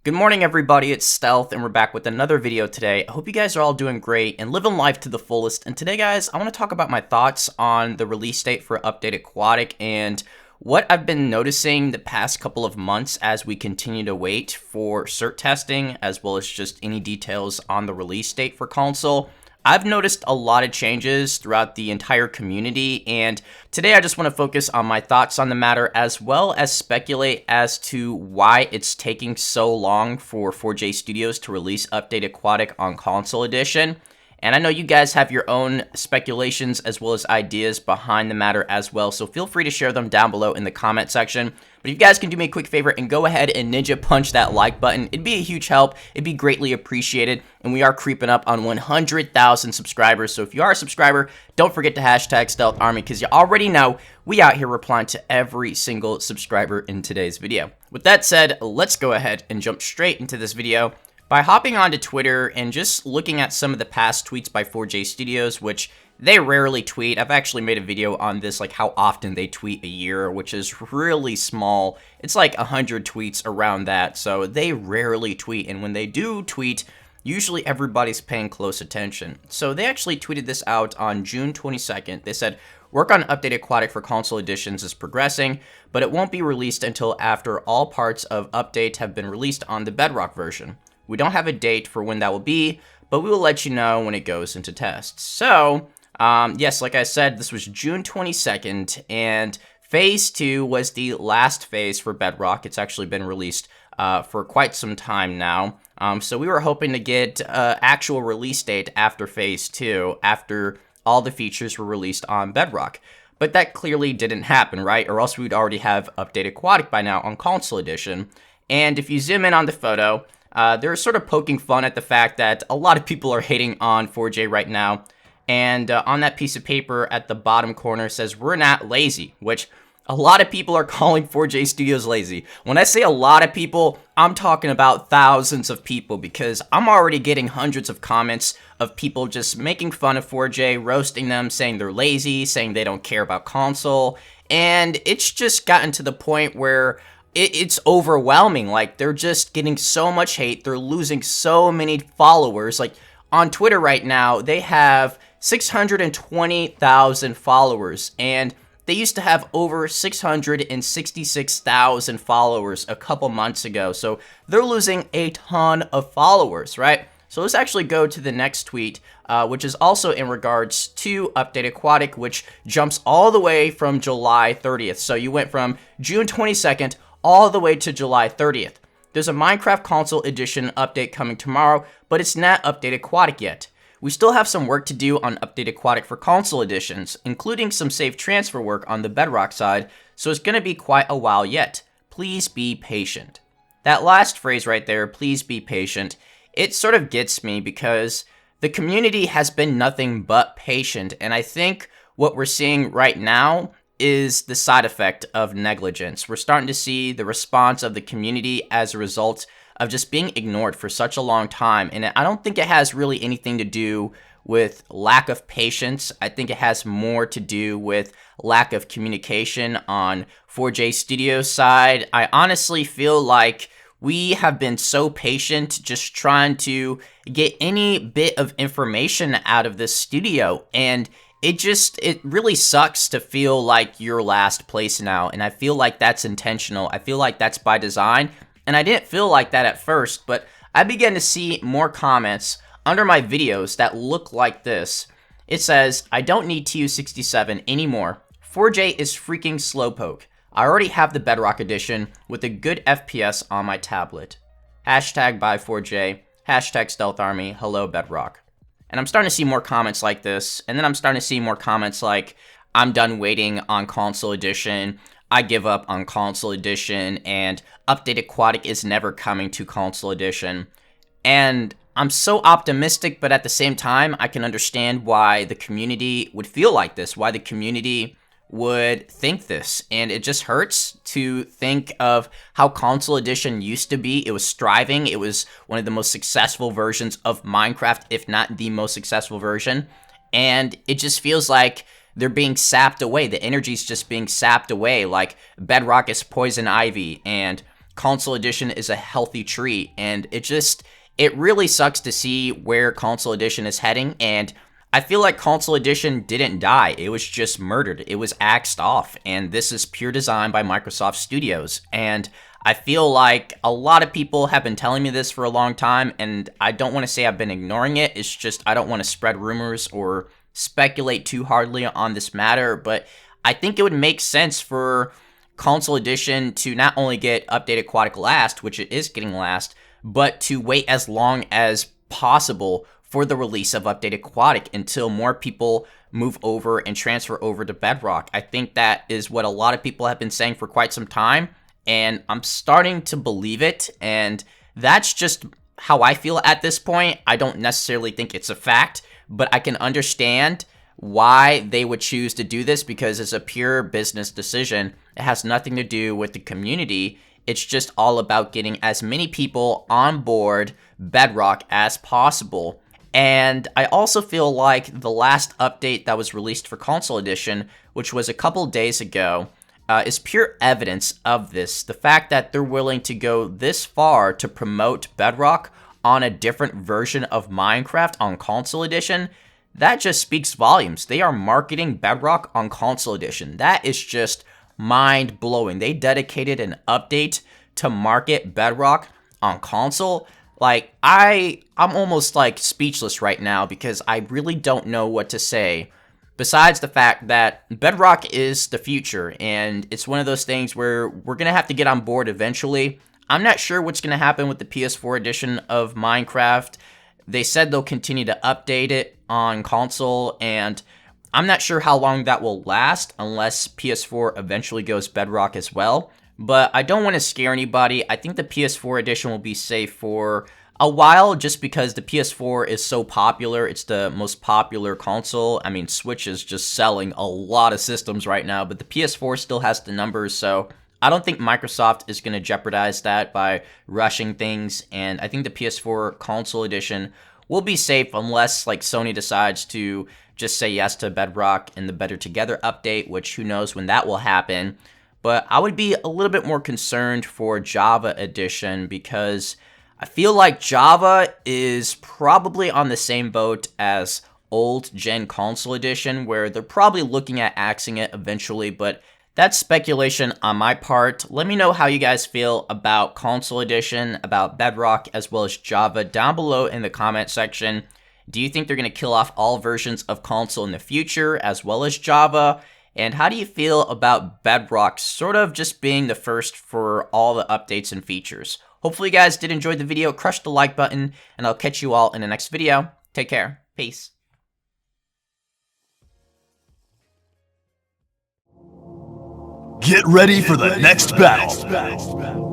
Good morning, everybody. It's Stealth, and we're back with another video today. I hope you guys are all doing great and living life to the fullest. And today, guys, I want to talk about my thoughts on the release date for Update Aquatic and what I've been noticing the past couple of months as we continue to wait for cert testing, as well as just any details on the release date for console. I've noticed a lot of changes throughout the entire community, and today I just want to focus on my thoughts on the matter as well as speculate as to why it's taking so long for 4J Studios to release Update Aquatic on Console Edition. And I know you guys have your own speculations as well as ideas behind the matter as well, so feel free to share them down below in the comment section. But if you guys can do me a quick favor and go ahead and ninja punch that like button, it'd be a huge help. It'd be greatly appreciated. And we are creeping up on 100,000 subscribers. So if you are a subscriber, don't forget to hashtag Stealth Army, because you already know we out here replying to every single subscriber in today's video. With that said, let's go ahead and jump straight into this video by hopping onto Twitter and just looking at some of the past tweets by 4J Studios, which they rarely tweet. I've actually made a video on this, like how often they tweet a year, which is really small. It's like 100 tweets around that, so they rarely tweet. And when they do tweet, usually everybody's paying close attention. So they actually tweeted this out on June 22nd. They said, "Work on Update Aquatic for console editions is progressing, but it won't be released until after all parts of Update have been released on the Bedrock version. We don't have a date for when that will be, but we will let you know when it goes into tests." So, yes, like I said, this was June 22nd, and Phase 2 was the last phase for Bedrock. It's actually been released for quite some time now. So we were hoping to get actual release date after Phase 2, after all the features were released on Bedrock. But that clearly didn't happen, right? Or else we'd already have Update Aquatic by now on Console Edition. And if you zoom in on the photo, they're sort of poking fun at the fact that a lot of people are hating on 4J right now. And on that piece of paper at the bottom corner says, "We're not lazy," which a lot of people are calling 4J Studios lazy. When I say a lot of people, I'm talking about thousands of people, because I'm already getting hundreds of comments of people just making fun of 4J, roasting them, saying they're lazy, saying they don't care about console. And it's just gotten to the point where it's overwhelming. Like, they're just getting so much hate. They're losing so many followers. Like, on Twitter right now, they have 620,000 followers, and they used to have over 666,000 followers a couple months ago. So they're losing a ton of followers, right? So let's actually go to the next tweet, which is also in regards to Update Aquatic, which jumps all the way from July 30th. So you went from June 22nd all the way to July 30th. There's a Minecraft Console Edition update coming tomorrow, but it's not Update Aquatic yet. We still have some work to do on Update Aquatic for console editions, including some safe transfer work on the Bedrock side, so it's going to be quite a while yet. Please be patient. That last phrase right there, "please be patient," it sort of gets me, because the community has been nothing but patient, and I think what we're seeing right now is the side effect of negligence. We're starting to see the response of the community as a result of just being ignored for such a long time. And I don't think it has really anything to do with lack of patience. I think it has more to do with lack of communication on 4J Studios' side. I honestly feel like we have been so patient just trying to get any bit of information out of this studio, and it really sucks to feel like you're last place now, and I feel like that's intentional. I feel like that's by design, and I didn't feel like that at first, but I began to see more comments under my videos that look like this. It says, "I don't need TU67 anymore. 4J is freaking slowpoke. I already have the Bedrock edition with a good FPS on my tablet. Hashtag buy 4J. Hashtag Stealth Army. Hello Bedrock." And I'm starting to see more comments like this, and then I'm starting to see more comments like, "I'm done waiting on Console Edition. I give up on Console Edition, and Update Aquatic is never coming to Console Edition." And I'm so optimistic, but at the same time, I can understand why the community would feel like this, why the community would think this. And it just hurts to think of how Console Edition used to be. It was striving. It was one of the most successful versions of Minecraft, if not the most successful version. And it just feels like they're being sapped away. The energy's just being sapped away. Like Bedrock is poison ivy, and Console Edition is a healthy treat, and it really sucks to see where Console Edition is heading, and I feel like Console Edition didn't die. It was just murdered. It was axed off, and this is pure design by Microsoft Studios. And I feel like a lot of people have been telling me this for a long time, and I don't want to say I've been ignoring it. It's just I don't want to spread rumors or speculate too hardly on this matter, but I think it would make sense for Console Edition to not only get updated Aquatic last, which it is getting last, but to wait as long as possible for the release of updated Aquatic until more people move over and transfer over to Bedrock. I think that is what a lot of people have been saying for quite some time, and I'm starting to believe it, and that's just how I feel at this point. I don't necessarily think it's a fact, but I can understand why they would choose to do this because it's a pure business decision. It has nothing to do with the community. It's just all about getting as many people on board Bedrock as possible. And I also feel like the last update that was released for Console Edition, which was a couple days ago, is pure evidence of this. The fact that they're willing to go this far to promote Bedrock on a different version of Minecraft on Console Edition, that just speaks volumes. They are marketing Bedrock on Console Edition. That is just mind-blowing. They dedicated an update to market Bedrock on console. Like, I'm almost like speechless right now because I really don't know what to say. Besides the fact that Bedrock is the future, and it's one of those things where we're going to have to get on board eventually. I'm not sure what's going to happen with the PS4 edition of Minecraft. They said they'll continue to update it on console, and I'm not sure how long that will last unless PS4 eventually goes Bedrock as well. But I don't want to scare anybody. I think the PS4 edition will be safe for a while just because the PS4 is so popular. It's the most popular console. I mean, Switch is just selling a lot of systems right now, but the PS4 still has the numbers, so I don't think Microsoft is going to jeopardize that by rushing things, and I think the PS4 console edition will be safe unless like Sony decides to just say yes to Bedrock and the Better Together update, which who knows when that will happen. But I would be a little bit more concerned for Java edition because I feel like Java is probably on the same boat as old gen console edition, where they're probably looking at axing it eventually, but that's speculation on my part. Let me know how you guys feel about console edition, about Bedrock, as well as Java down below in the comment section. Do you think they're going to kill off all versions of console in the future, as well as Java? And how do you feel about Bedrock sort of just being the first for all the updates and features? Hopefully you guys did enjoy the video. Crush the like button, and I'll catch you all in the next video. Take care. Peace. Get ready for the next battle.